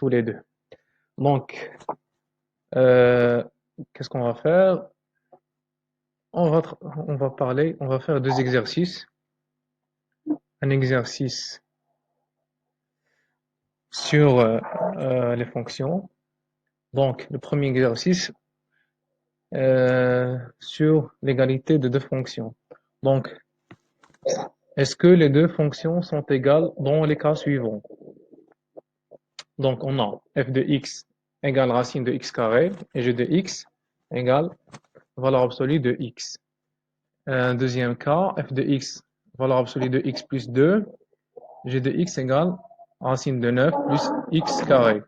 tous les deux. Donc, euh, qu'est-ce qu'on va faire? On va faire deux exercices. Un exercice sur les fonctions. Donc, le premier exercice sur l'égalité de deux fonctions. Donc, est-ce que les deux fonctions sont égales dans les cas suivants? Donc, on a f de x égale racine de x carré et g de x égale valeur absolue de x. Deuxième cas, f de x valeur absolue de x plus 2, g de x égale racine de 9 plus x carré.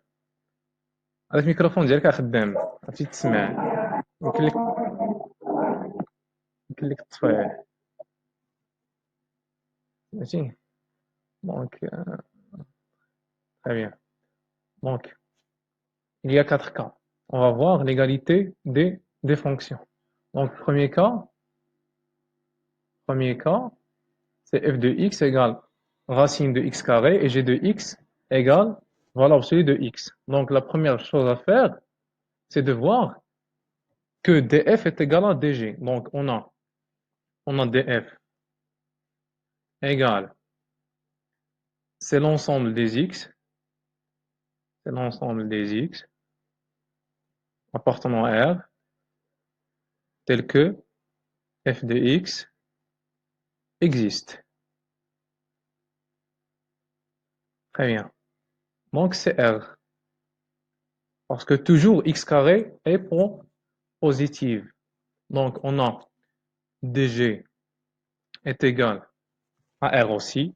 هذا الميكروفون ديالك خدام عرفتي تسمع يمكن لك تطفيه ماشي دونك très bien. Donc, il y a quatre cas. On va voir l'égalité des fonctions. Donc, premier cas, c'est f de x égale racine de x carré et g de x égale valeur absolue de x. Donc, la première chose à faire, c'est de voir que df est égal à dg. Donc, on a df égale, c'est l'ensemble des x, c'est l'ensemble des x appartenant à R, tel que f de x existe. Très bien. Donc, c'est R. Parce que toujours x carré est positive. Donc, on a dg est égal à R aussi.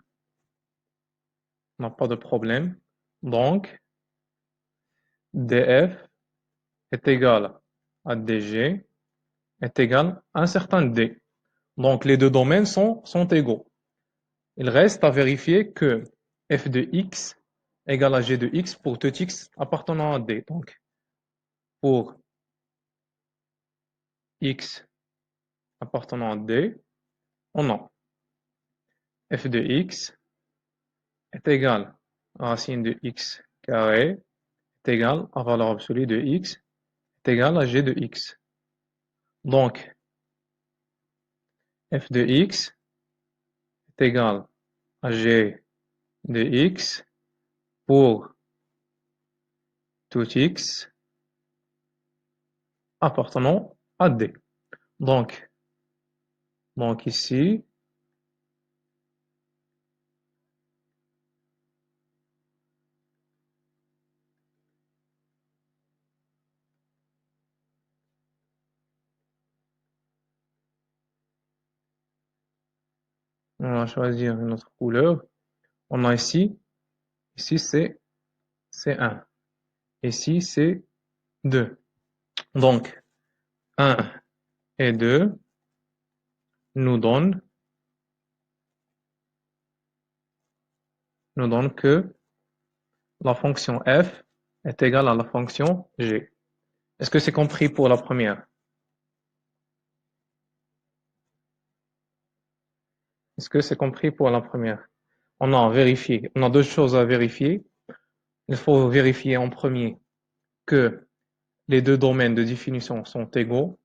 On n'a pas de problème. Donc, df est égal à dg est égal à un certain d. Donc, les deux domaines sont égaux. Il reste à vérifier que f de x égale à g de x pour tout x appartenant à d. Donc, pour x appartenant à d, on a f de x est égal à racine de x carré est égal à valeur absolue de x est égal à g de x. Donc, f de x est égal à g de x pour tout x appartenant à d. Donc ici, on va choisir une autre couleur. On a ici c'est 1. Ici, c'est 2. Donc, 1 et 2 nous donnent que la fonction f est égale à la fonction g. Est-ce que c'est compris pour la première? Est-ce que c'est compris pour la première? On a deux choses à vérifier. Il faut vérifier en premier que les deux domaines de définition sont égaux.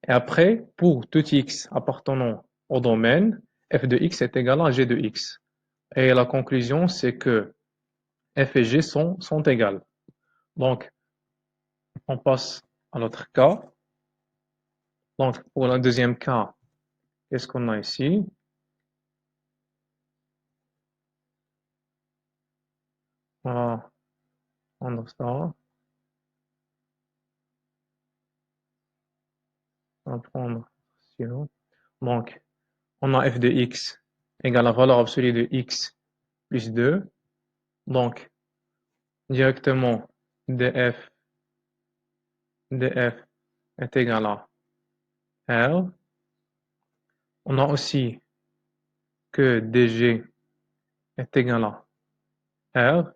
Et après, pour tout x appartenant au domaine, f de x est égal à g de x. Et la conclusion, c'est que f et g sont égales. Donc, on passe à l'autre cas. Donc, pour le deuxième cas, qu'est-ce qu'on a ici? Voilà, on a ça. On va prendre sinon. Donc, on a f de x égale à la valeur absolue de x plus 2. Donc, directement, df est égal à R. On a aussi que dg est égal à R.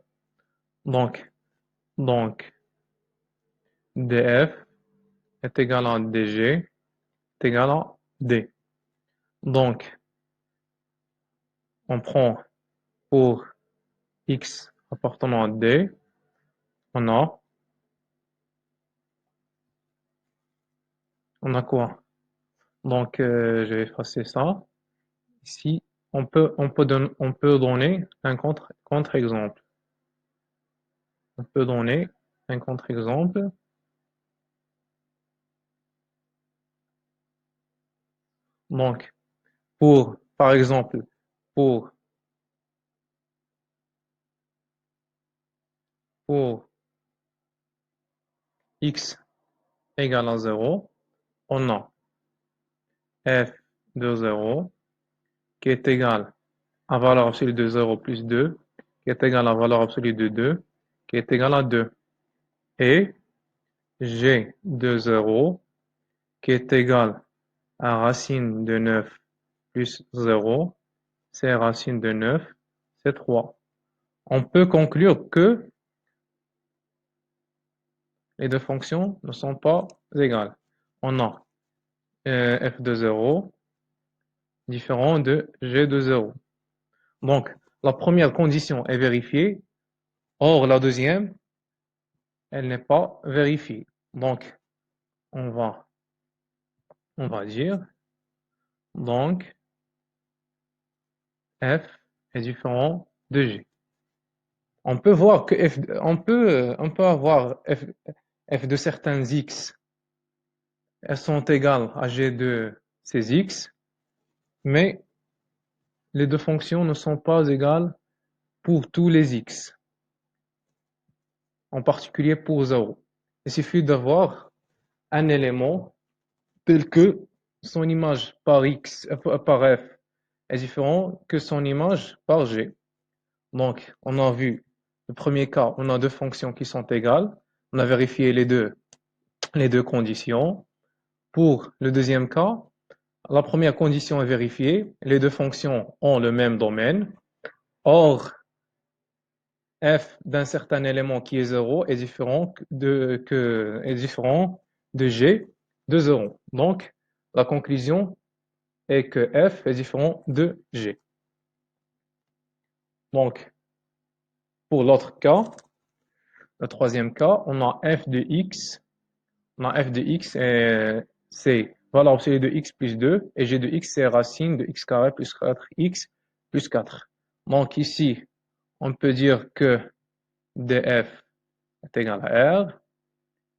Donc, df est égal à dg est égal à d. Donc, on prend pour x appartenant à d, On a, on a quoi? Donc, je vais effacer ça. Ici, on peut donner un contre-exemple. On peut donner un contre-exemple. Donc, par exemple, pour, pour x égale à 0, on a f de 0 qui est égal à valeur absolue de 0 plus 2, qui est égal à valeur absolue de 2, qui est égal à 2. Et g de 0 qui est égal à racine de 9 plus 0, c'est racine de 9, c'est 3. On peut conclure que les deux fonctions ne sont pas égales. On a f de 0 différent de g de 0. Donc, la première condition est vérifiée, or la deuxième, elle n'est pas vérifiée. Donc, on va, on va dire, donc, f est différent de g. On peut voir que on peut avoir f de certains x, elles sont égales à g de ces x, mais les deux fonctions ne sont pas égales pour tous les x, en particulier pour 0. Il suffit d'avoir un élément tel que son image par par f est différent que son image par g. Donc, on a vu le premier cas, on a deux fonctions qui sont égales. On a vérifié les deux conditions. Pour le deuxième cas, la première condition est vérifiée. Les deux fonctions ont le même domaine. Or, f d'un certain élément qui est 0 est est différent de g de 0. Donc, la conclusion est que f est différent de g. Donc, pour l'autre cas, le troisième cas, on a f de x. On a f de x, c'est valeur absolue de x plus 2, et g de x, c'est racine de x carré plus 4x plus 4. Donc ici, on peut dire que df est égal à r,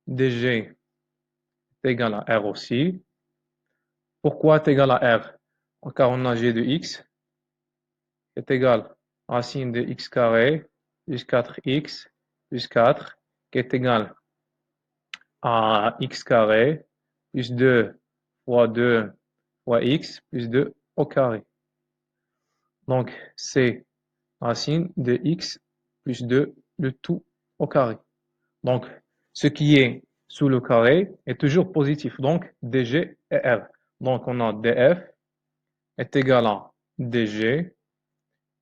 dg est égal à r aussi. Pourquoi est égal à r? Car on a g de x est égal à racine de x carré plus 4x plus 4, qui est égal à x carré plus 2 fois 2 fois x plus 2 au carré. Donc, c'est racine de x plus 2 le tout au carré. Donc, ce qui est sous le carré est toujours positif. Donc, dg et r. Donc, on a df est égal à dg est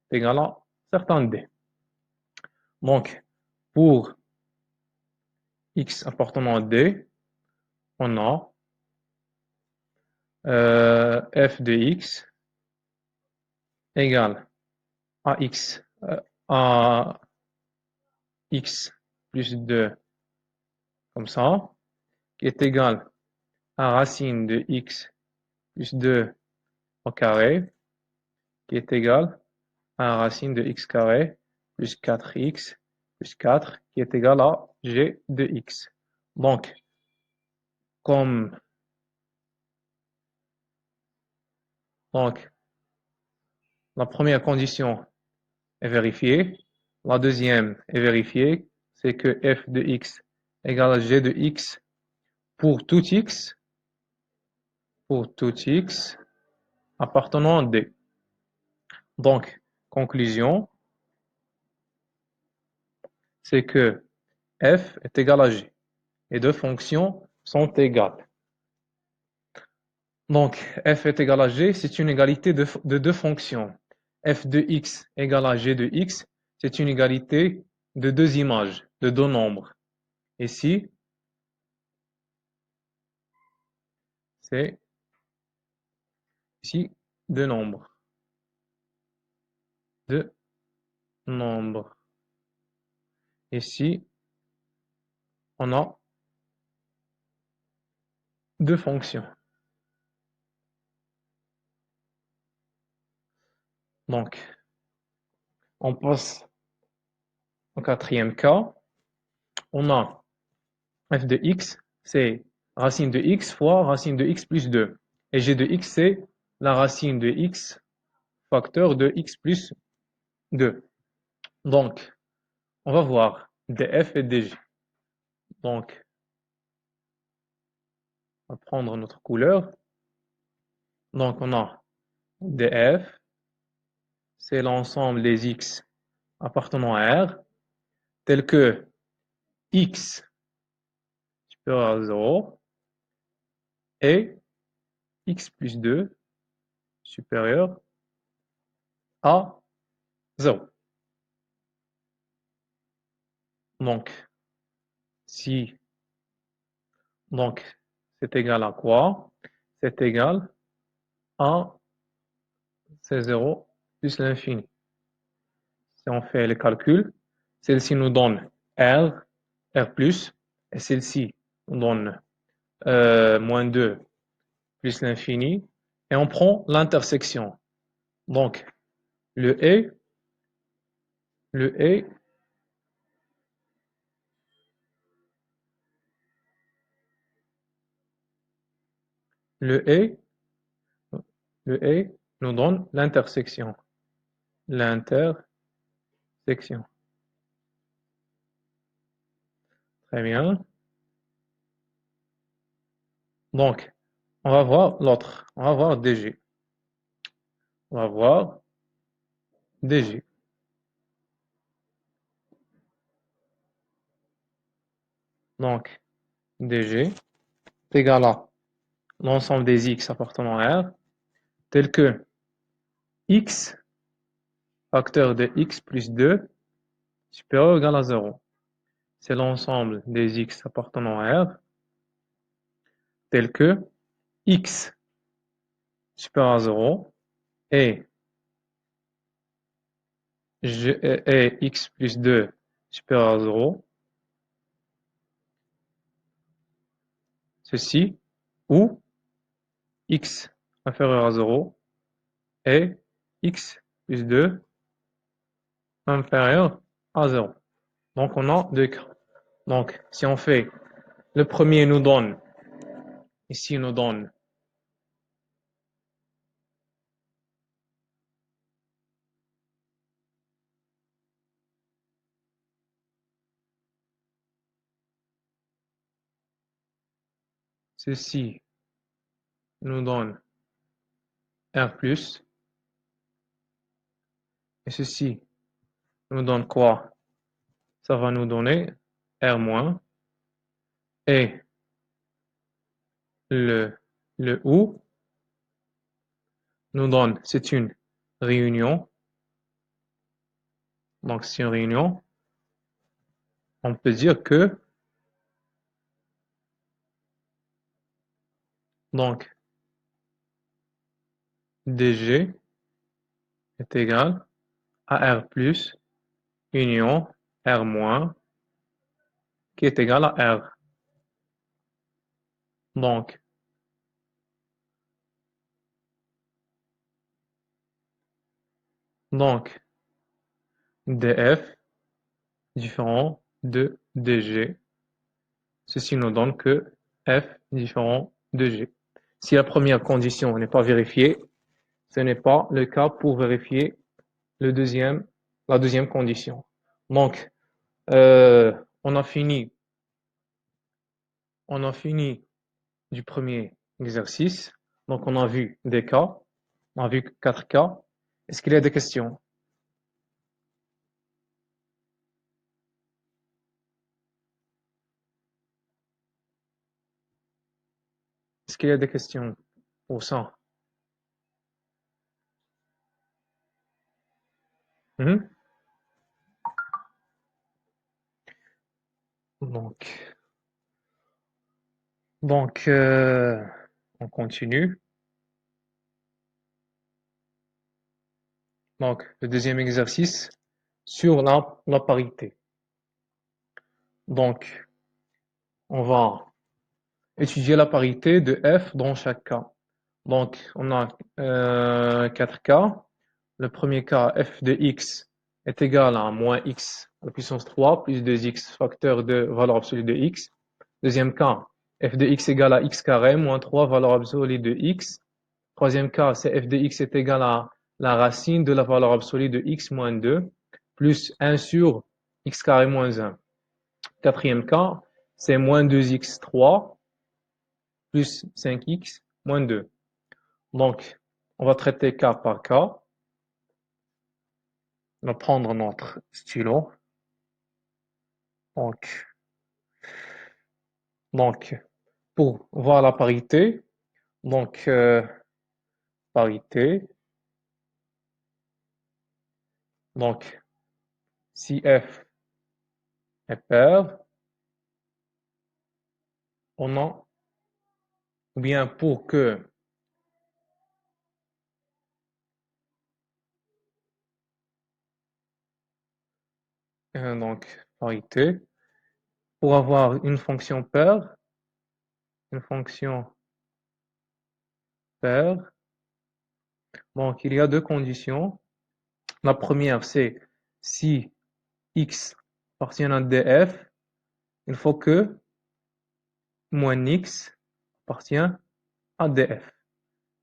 égal à certain d. Donc, pour x appartenant à d, on a f de x égale à x, à x plus 2 comme ça, qui est égal à racine de x plus 2 au carré, qui est égal à racine de x carré plus 4x plus 4, qui est égal à g de x. Donc, comme donc, la première condition est vérifiée, la deuxième est vérifiée, c'est que f de x égale à g de x pour tout x appartenant à D. Donc, conclusion, c'est que f est égal à g. Les deux fonctions sont égales. Donc, f est égal à g, c'est une égalité de deux fonctions. F de x égale à g de x, c'est une égalité de deux images, de deux nombres. Ici, c'est ici deux nombres. Deux nombres. Ici, on a deux fonctions. Donc, on passe au quatrième cas. On a f de x, c'est racine de x fois racine de x plus 2. Et g de x, c'est la racine de x facteur de x plus 2. Donc, on va voir df et dg. Donc, on va prendre notre couleur. Donc, on a df, c'est l'ensemble des x appartenant à R, tel que x supérieur à 0 et x plus 2 supérieur à 0. Donc, si donc c'est égal à quoi? C'est égal à C0 plus l'infini. Si on fait les calculs, celle-ci nous donne R, R+, et celle-ci nous donne moins 2 plus l'infini, et on prend l'intersection. Donc, le et, le et, le et, le et nous donne l'intersection. L'intersection. Très bien. Donc, on va voir l'autre. On va voir DG. On va voir DG. Donc, DG est égal à l'ensemble des x appartenant à R, tel que x facteur de x plus 2 supérieur ou égal à 0. C'est l'ensemble des x appartenant à R, tel que x supérieur à 0 et, et x plus 2 supérieur à 0, ceci, ou x inférieur à 0 et x plus 2 inférieur à 0. Donc, on a deux cas. Donc, si on fait, le premier nous donne, ici nous donne ceci nous donne R+, et ceci nous donne quoi? Ça va nous donner R-, et le, le OU nous donne, c'est une réunion, donc c'est une réunion, on peut dire que, donc, DG est égal à R+, union R-, qui est égal à R. Donc, DF différent de DG. Ceci nous donne que F différent de G. Si la première condition n'est pas vérifiée, ce n'est pas le cas pour vérifier la deuxième condition. Donc, on a fini du premier exercice. Donc, on a vu des cas. On a vu 4 cas. Est-ce qu'il y a des questions? Est-ce qu'il y a des questions pour ça? Mhm. Donc, donc on continue. Donc, le deuxième exercice sur la parité. Donc, on va étudier la parité de f dans chaque cas. Donc, on a 4 cas. Le premier cas, f de x est égal à moins x à la puissance 3 plus 2x facteur de valeur absolue de x. Deuxième cas, f de x égale à x carré moins 3 valeur absolue de x. Troisième cas, c'est f de x est égal à la racine de la valeur absolue de x moins 2 plus 1 sur x carré moins 1. Quatrième cas, c'est moins 2x3 plus 5x moins 2. Donc, on va traiter cas par cas. On va prendre notre stylo. Donc pour voir la parité, donc parité, donc si f est pair, on a, ou bien pour que donc parité, pour avoir une fonction paire, donc il y a deux conditions. La première, c'est si x appartient à df, il faut que moins x appartient à df.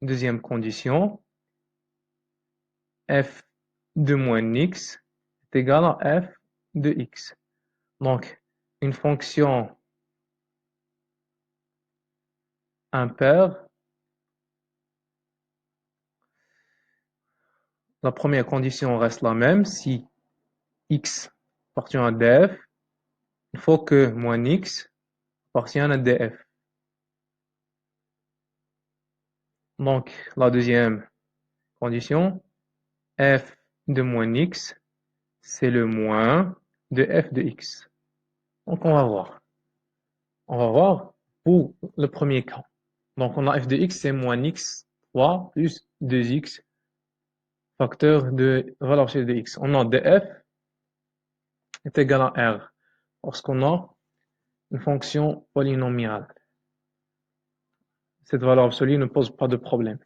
Deuxième condition, f de moins x est égal à f de x. Donc, une fonction impaire, la première condition reste la même. Si x appartient à df, il faut que moins x appartienne à df. Donc, la deuxième condition, f de moins x, c'est le moins de f de x. Donc, on va voir. On va voir pour le premier cas. Donc, on a f de x, c'est moins x 3 plus 2x facteur de valeur absolue de x. On a df est égal à r lorsqu'on a une fonction polynomiale. Cette valeur absolue ne pose pas de problème.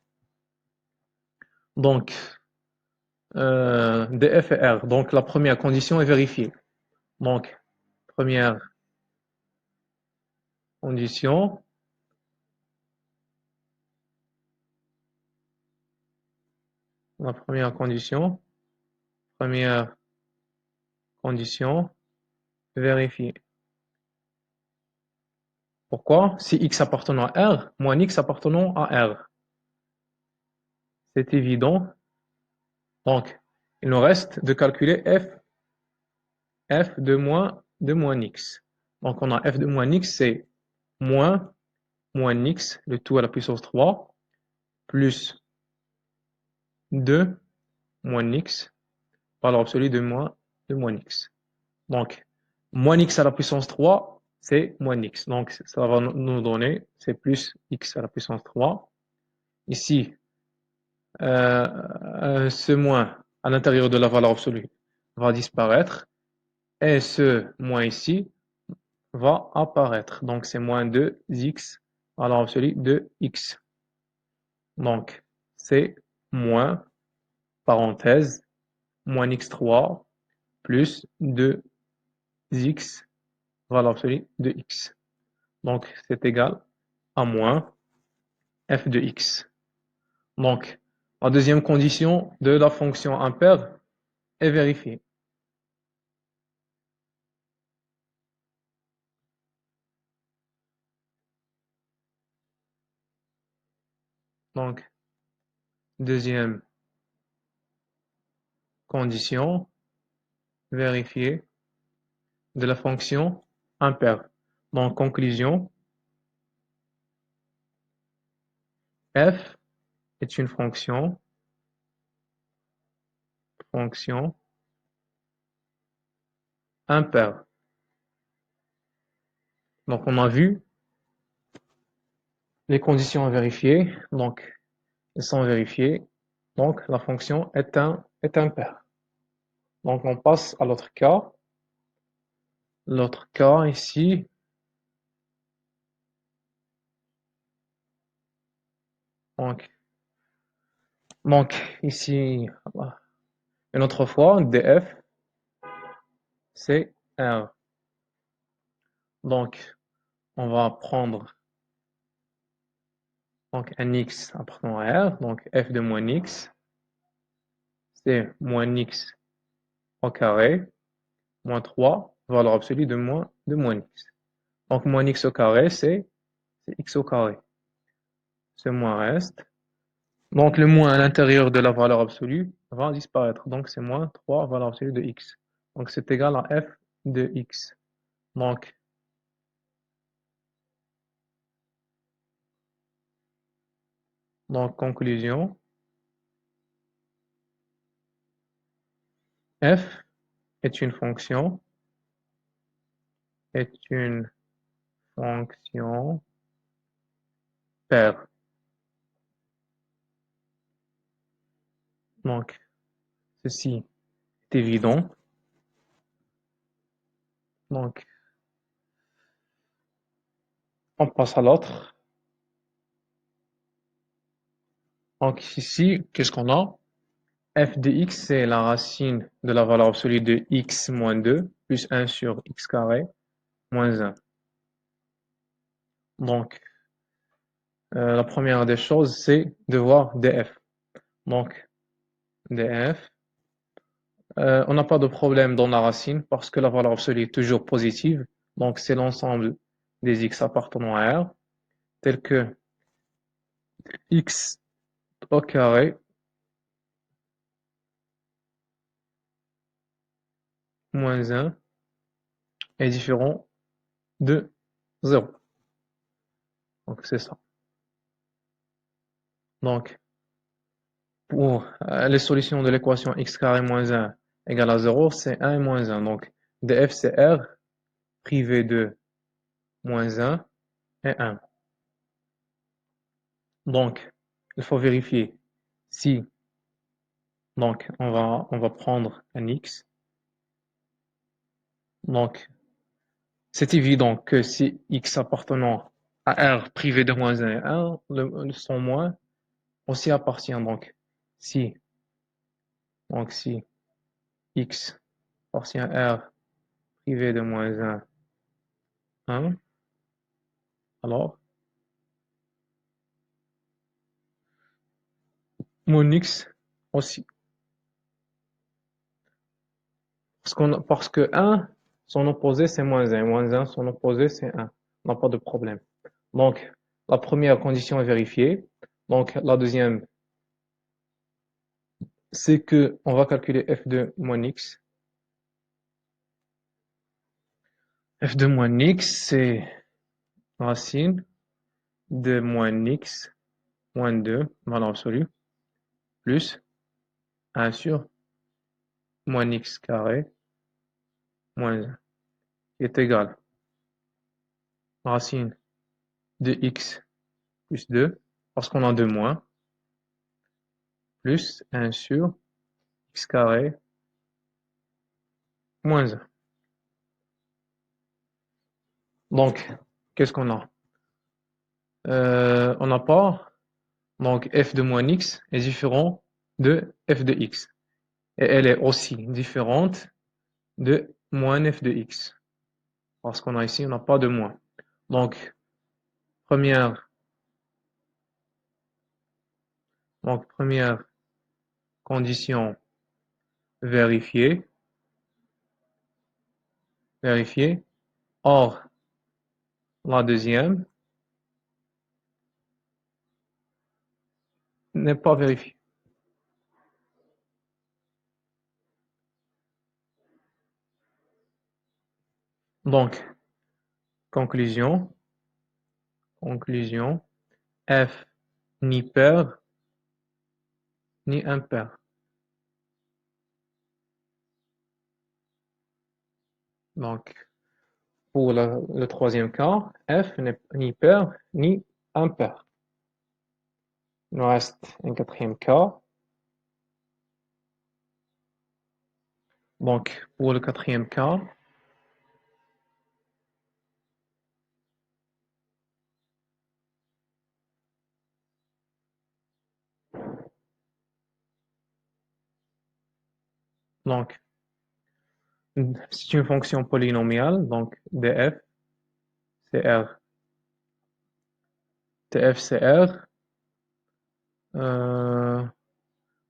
Donc, df et r. Donc, la première condition est vérifiée. Donc, première condition, la première condition vérifiée. Pourquoi? Si x appartenant à R, moins x appartenant à R. C'est évident. Donc, il nous reste de calculer f de moins x. Donc, on a f de moins x, c'est moins x, le tout à la puissance 3, plus 2 moins x, valeur absolue de moins x. Donc, moins x à la puissance 3, c'est moins x. Donc, ça va nous donner, c'est plus x à la puissance 3. Ici, ce moins à l'intérieur de la valeur absolue va disparaître. Et ce moins ici va apparaître. Donc, c'est moins 2x à la valeur absolue de x. Donc, c'est moins, parenthèse, moins x3 plus 2x valeur absolue de x. Donc, c'est égal à moins f de x. Donc, la deuxième condition de la fonction impaire est vérifiée. Donc, deuxième condition vérifiée de la fonction impaire. Donc, conclusion, f est une fonction impaire. Donc, on a vu les conditions à vérifier. Donc, elles sont vérifiées. Donc, la fonction est impaire. Donc, on passe à l'autre cas. L'autre cas ici, Donc ici, une autre fois, df, c'est R. Donc, on va prendre donc, un x appartenant à R. Donc, f de moins x, c'est moins x au carré, moins 3, valeur absolue de moins x. Donc, moins x au carré, c'est x au carré. Ce moins reste. Donc, le moins à l'intérieur de la valeur absolue va disparaître. Donc, c'est moins 3, valeur absolue de x. Donc, c'est égal à f de x. Donc conclusion, f est une fonction, est une fonction paire. Donc, ceci est évident. Donc, on passe à l'autre. Donc, ici, qu'est-ce qu'on a? F de x, c'est la racine de la valeur absolue de x moins 2, plus 1 sur x carré, moins 1. Donc, la première des choses, c'est de voir df. Donc, df, on n'a pas de problème dans la racine parce que la valeur absolue est toujours positive. Donc, c'est l'ensemble des x appartenant à R, tel que x au carré moins 1 est différent de 0. Donc, c'est ça. Donc, pour les solutions de l'équation x carré moins 1 égale à 0, c'est 1 et moins 1. Donc, df, c'est R privé de moins 1 et 1. Donc, il faut vérifier si, donc, on va prendre un x. Donc, c'est évident que si x appartenant à R privé de moins 1 et 1, son moins aussi appartient. Donc si x appartient à R privé de moins 1, 1, alors mon x aussi. Parce que 1, son opposé c'est moins 1, moins 1, son opposé c'est 1. On n'a pas de problème. Donc, la première condition est vérifiée. Donc, la deuxième, c'est que on va calculer f de moins x. F de moins x, c'est racine de moins x moins 2, valeur absolue, plus 1 sur moins x carré moins 1, qui est égal à racine de x plus 2, parce qu'on a 2 moins, plus 1 sur x carré moins 1. Donc, qu'est-ce qu'on a? On n'a pas, donc f de moins x est différent de f de x. Et elle est aussi différente de moins f de x. Parce qu'on a ici, on n'a pas de moins. Donc, première condition vérifiée. Or, la deuxième n'est pas vérifiée. Donc, conclusion, f ni pair ni impair. Donc, pour le troisième cas, f n'est ni pair ni impair. Il nous reste un quatrième cas. Donc, pour le quatrième cas, Donc, c'est une fonction polynomiale, donc df, c'est R. df, c'est R. Euh,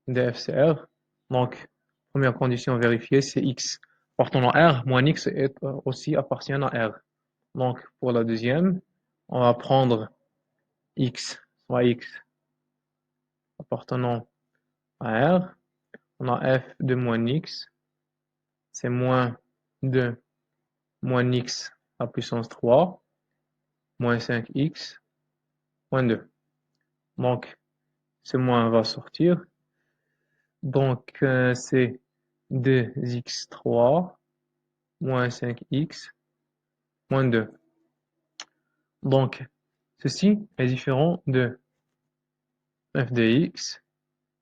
df, c'est R. Donc, première condition vérifiée, c'est x. Appartenant à R, moins x est aussi appartient à R. Donc, pour la deuxième, on va prendre x, soit x appartenant à R. On a f de moins x, c'est moins de moins x à puissance 3, moins 5x, moins 2. Donc, ce moins va sortir. Donc, c'est 2x3 moins 5x moins 2. Donc, ceci est différent de f de x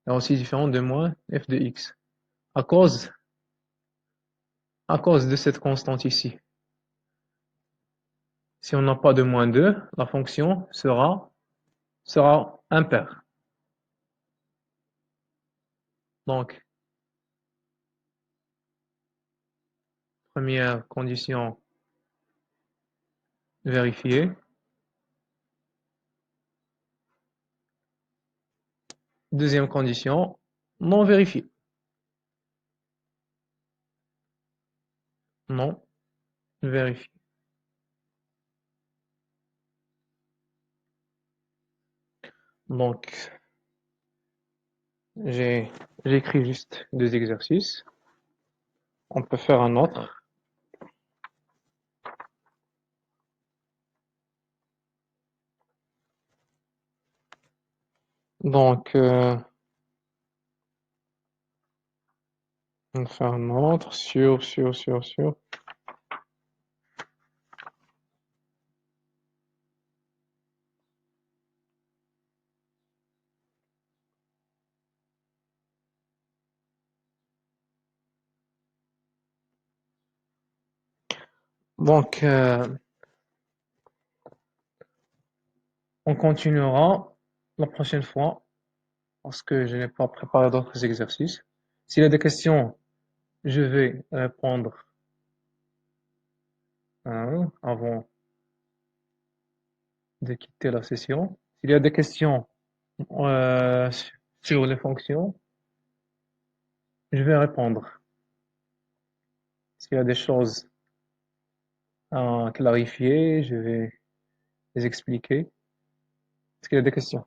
et aussi différent de moins f de x à cause de cette constante ici. Si on n'a pas de moins 2, la fonction sera impaire. Donc, première condition vérifiée. Deuxième condition, non vérifiée. Non vérifiée. Donc, j'écris juste deux exercices. On peut faire un autre. Donc, on va faire un autre sur. Donc, on continuera la prochaine fois parce que je n'ai pas préparé d'autres exercices. S'il y a des questions, je vais répondre avant de quitter la session. S'il y a des questions euh, sur les fonctions, je vais répondre. S'il y a des choses à clarifier, je vais les expliquer. Est-ce qu'il y a des questions?